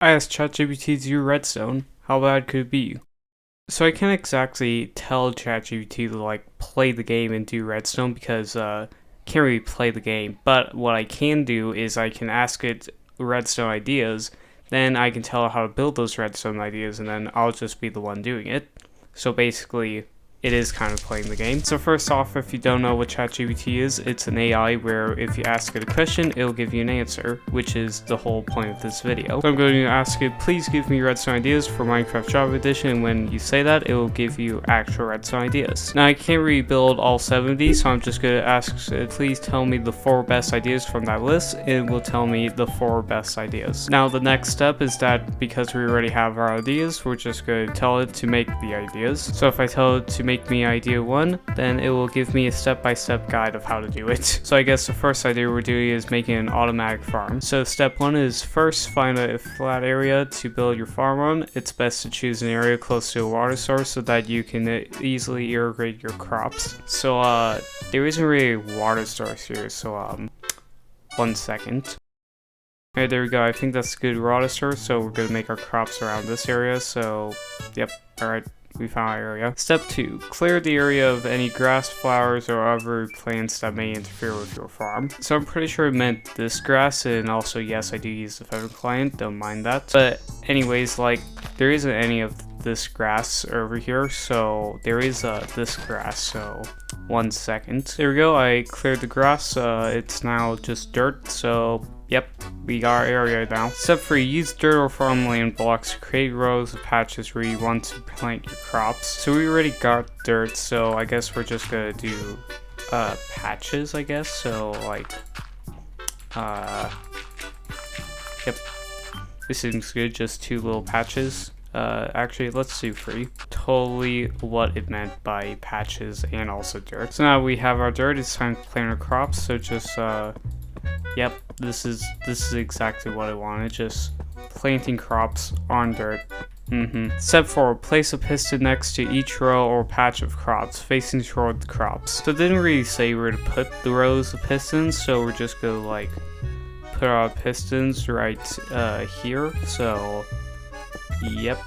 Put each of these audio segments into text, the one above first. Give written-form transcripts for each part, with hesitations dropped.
I asked ChatGPT to do Redstone. How bad could it be? So I can't exactly tell ChatGPT to play the game and do Redstone because can't really play the game. But what I can do is I can ask it Redstone ideas, then I can tell it how to build those Redstone ideas, and then I'll just be the one doing it. So basically, it is kind of playing the game. So first off, if you don't know what ChatGPT is, it's an AI where if you ask it a question, it'll give you an answer, which is the whole point of this video. So I'm going to ask it, please give me redstone ideas for Minecraft Java Edition, and when you say that, it will give you actual redstone ideas. Now I can't really build all 7 of these, so I'm just going to ask it, please tell me the 4 best ideas from that list, and it will tell me the 4 best ideas. Now the next step is that because we already have our ideas, we're just going to tell it to make the ideas. So if I tell it to make me idea 1, then it will give me a step-by-step guide of how to do it. So I guess the first idea we're doing is making an automatic farm. So step 1 is first find a flat area to build your farm on. It's best to choose an area close to a water source so that you can easily irrigate your crops. So there isn't really a water source here, so 1 second. Alright, there we go. I think that's a good water source, so we're gonna make our crops around this area. So yep, alright. We found our area. Step 2. Clear the area of any grass, flowers, or other plants that may interfere with your farm. So I'm pretty sure it meant this grass, and also yes, I do use the feather client, don't mind that. But anyways, there isn't any of this grass over here, so there is this grass, so 1 second. There we go, I cleared the grass, it's now just dirt, so yep, we got our area now. Step 3, use dirt or farmland blocks to create rows of patches where you want to plant your crops. So we already got dirt, so I guess we're just gonna do patches, I guess. So yep, this seems good, just 2 little patches. Actually, let's do 3. Totally what it meant by patches and also dirt. So now we have our dirt, it's time to plant our crops, so just yep, this is exactly what I wanted, just planting crops on dirt. Step 4, place a piston next to each row or patch of crops, facing toward the crops. So it didn't really say where to put the rows of pistons, so we're just gonna put our pistons right here. So yep,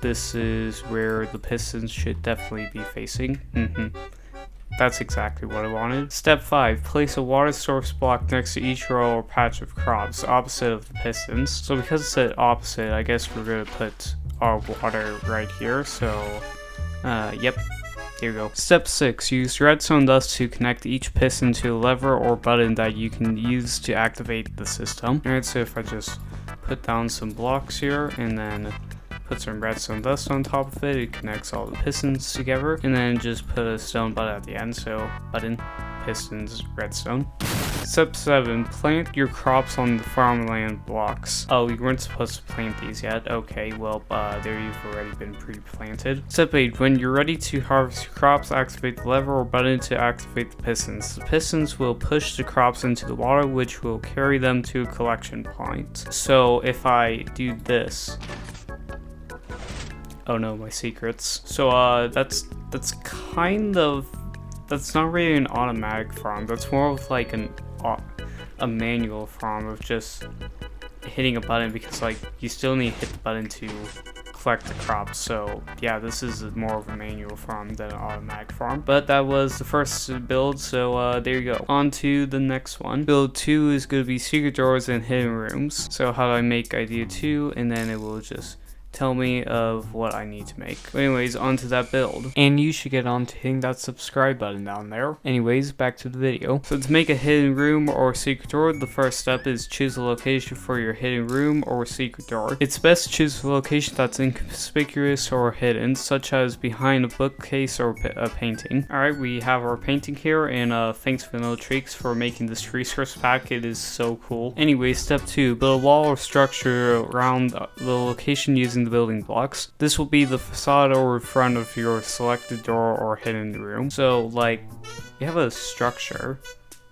this is where the pistons should definitely be facing. That's exactly what I wanted. Step 5, place a water source block next to each row or patch of crops, opposite of the pistons. So because it said opposite, I guess we're gonna put our water right here, so yep, here we go. Step 6, use redstone dust to connect each piston to a lever or button that you can use to activate the system. Alright, so if I just put down some blocks here and then put some redstone dust on top of it, it connects all the pistons together, and then just put a stone button at the end, so button, pistons, redstone. Step 7, plant your crops on the farmland blocks. Oh, we weren't supposed to plant these yet. Okay, well, they've already been pre-planted. Step 8, when you're ready to harvest your crops, activate the lever or button to activate the pistons. The pistons will push the crops into the water, which will carry them to a collection point. So if I do this, oh no, my secrets. So that's not really an automatic farm. That's more of a manual farm of just hitting a button, because you still need to hit the button to collect the crops. So yeah, this is more of a manual farm than an automatic farm. But that was the first build, so there you go. On to the next one. Build 2 is going to be secret doors and hidden rooms. So how do I make idea 2? And then it will just tell me of what I need to make. But anyways, on to that build. And you should get on to hitting that subscribe button down there. Anyways, back to the video. So to make a hidden room or secret door, the first step is choose a location for your hidden room or secret door. It's best to choose a location that's inconspicuous or hidden, such as behind a bookcase or a painting. Alright, we have our painting here, and thanks Vanilla Treaks for making this resource pack. It is so cool. Anyway, step 2, build a wall or structure around the location using the building blocks. This will be the facade or front of your selected door or hidden room. So you have a structure,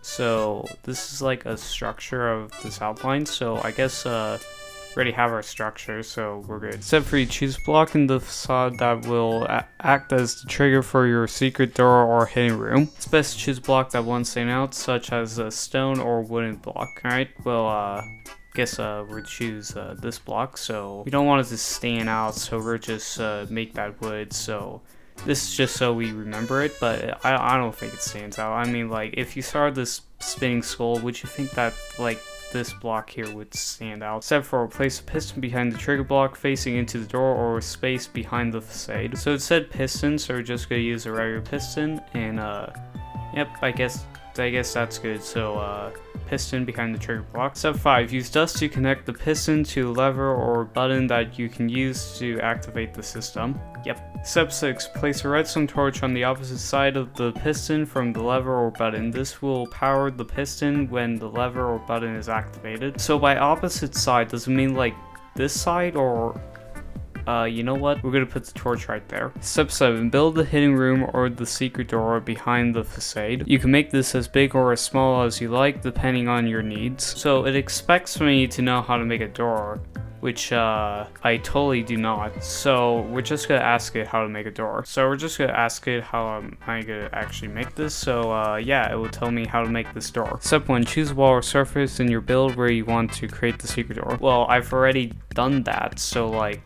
so this is a structure of this outline, so I guess already have our structure, so we're good. Step 3, choose block in the facade that will act as the trigger for your secret door or hidden room. It's best to choose a block that won't stand out, such as a stone or wooden block. Alright, well guess we'll choose this block. So we don't want it to stand out, so we'll just make that wood. So this is just so we remember it, but I don't think it stands out. I mean, like, if you saw this spinning skull, would you think that, like, this block here would stand out? Step 4, place a piston behind the trigger block facing into the door or space behind the facade. So it said piston, so we're just gonna use a regular piston, and yep, I guess that's good. So piston behind the trigger block. Step 5, use dust to connect the piston to a lever or button that you can use to activate the system. Yep. Step 6, place a redstone torch on the opposite side of the piston from the lever or button. This will power the piston when the lever or button is activated. So by opposite side, does it mean like this side, or you know what? We're gonna put the torch right there. Step 7, build the hidden room or the secret door behind the facade. You can make this as big or as small as you like, depending on your needs. So it expects me to know how to make a door, which I totally do not. So we're just gonna ask it how to make a door. So we're just gonna ask it how I'm gonna actually make this. So yeah, it will tell me how to make this door. Step 1, choose a wall or surface in your build where you want to create the secret door. Well, I've already done that, so like,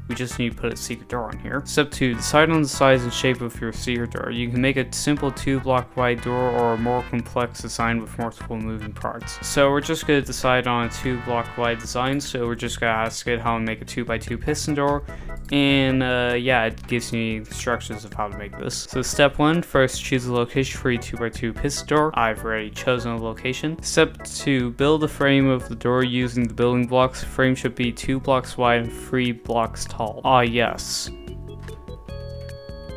we just need to put a secret door on here. Step 2, decide on the size and shape of your secret door. You can make a simple 2-block wide door or a more complex design with multiple moving parts. So we're just going to decide on a 2-block wide design. So we're just going to ask it how to make a 2x2 piston door. And yeah, it gives me instructions of how to make this. So step 1, first choose a location for your 2x2 piston door. I've already chosen a location. Step 2, build the frame of the door using the building blocks. The frame should be 2 blocks wide and 3 blocks tall. Ah, yes.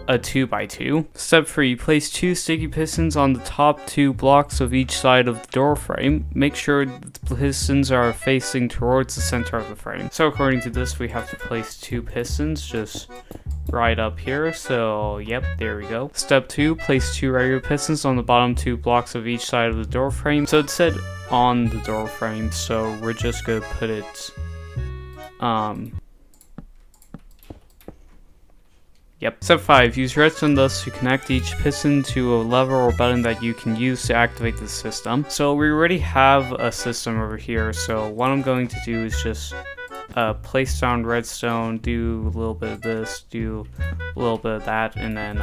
A 2x2. Step 3, place 2 sticky pistons on the top 2 blocks of each side of the door frame. Make sure the pistons are facing towards the center of the frame. So according to this, we have to place 2 pistons just right up here. So yep, there we go. Step 2, place 2 regular pistons on the bottom 2 blocks of each side of the door frame. So it said on the door frame, so we're just gonna put it Yep. Step 5, use redstone dust to connect each piston to a lever or button that you can use to activate the system. So we already have a system over here, so what I'm going to do is just place down redstone, do a little bit of this, do a little bit of that, and then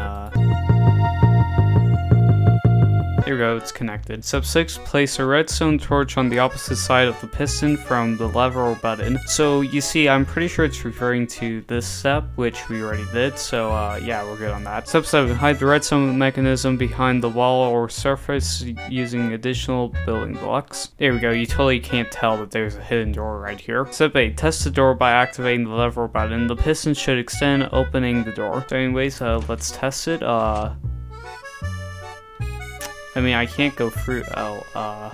there we go, it's connected. Step 6, place a redstone torch on the opposite side of the piston from the lever or button. So you see, I'm pretty sure it's referring to this step, which we already did, so yeah, we're good on that. Step 7, hide the redstone mechanism behind the wall or surface using additional building blocks. There we go, you totally can't tell that there's a hidden door right here. Step 8, test the door by activating the lever or button. The piston should extend, opening the door. So anyways, let's test it. I mean, I can't go through. I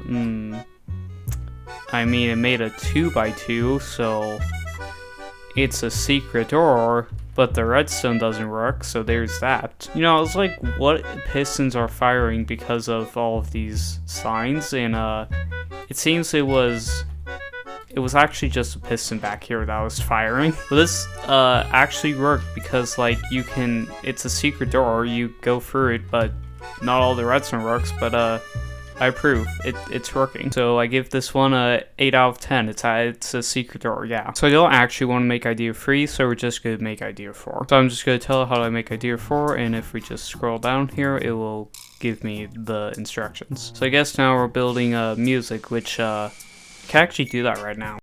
mean, it made a 2x2, so it's a secret door, but the redstone doesn't work, so there's that. You know, I was like, what pistons are firing because of all of these signs, and it seems it was actually just a piston back here that was firing. But this actually worked because, like, you can, it's a secret door, you go through it, but not all the redstone works, but I approve. It's working. So I give this one a 8 out of 10. It's a secret door, yeah. So I don't actually want to make idea 3, so we're just going to make idea 4. So I'm just going to tell it how to make idea 4, and if we just scroll down here, it will give me the instructions. So I guess now we're building music, which can actually do that right now.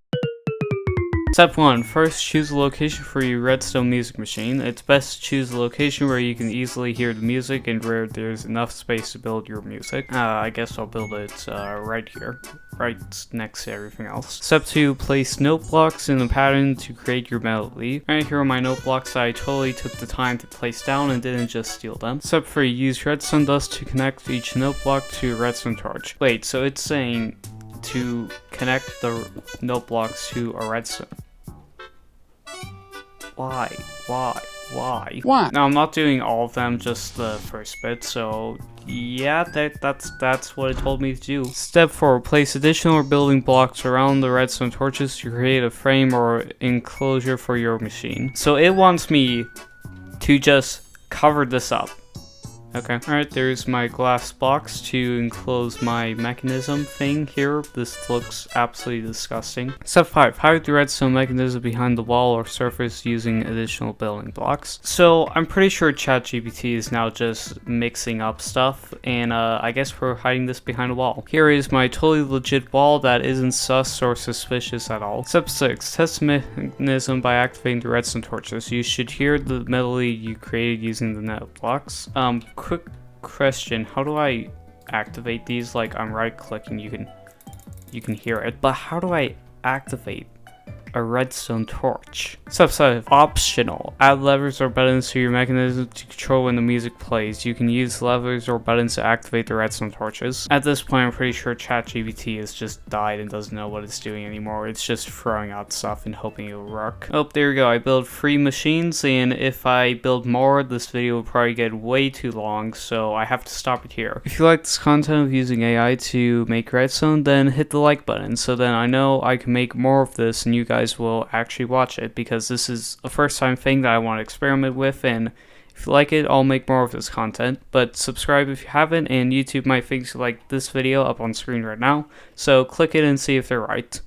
Step 1. First, choose a location for your redstone music machine. It's best to choose a location where you can easily hear the music and where there's enough space to build your music. I guess I'll build it right here, right next to everything else. Step 2. Place note blocks in a pattern to create your melody. Right here are my note blocks that I totally took the time to place down and didn't just steal them. Step 3. Use redstone dust to connect each note block to a redstone torch. Wait, so it's saying to connect the note blocks to a redstone. Why? Now I'm not doing all of them, just the first bit, so yeah, that's what it told me to do. Step 4, place additional building blocks around the redstone torches to create a frame or enclosure for your machine. So it wants me to just cover this up. Okay. Alright, there's my glass box to enclose my mechanism thing here. This looks absolutely disgusting. Step 5. Hide the redstone mechanism behind the wall or surface using additional building blocks. So, I'm pretty sure ChatGPT is now just mixing up stuff, and I guess we're hiding this behind a wall. Here is my totally legit wall that isn't sus or suspicious at all. Step 6. Test the mechanism by activating the redstone torches. You should hear the melody you created using the net blocks. Quick question, how do I activate these? Like, I'm right clicking, you can hear it, but how do I activate a redstone torch? Step 7. Optional. Add levers or buttons to your mechanism to control when the music plays. You can use levers or buttons to activate the redstone torches. At this point, I'm pretty sure ChatGPT has just died and doesn't know what it's doing anymore. It's just throwing out stuff and hoping it'll work. Oh, there we go. I built 3 machines, and if I build more, this video will probably get way too long, so I have to stop it here. If you like this content of using AI to make redstone, then hit the like button, so then I know I can make more of this and you guys will actually watch it, because this is a first time thing that I want to experiment with, and if you like it, I'll make more of this content. But subscribe if you haven't, and YouTube might think you like this video up on screen right now, so click it and see if they're right.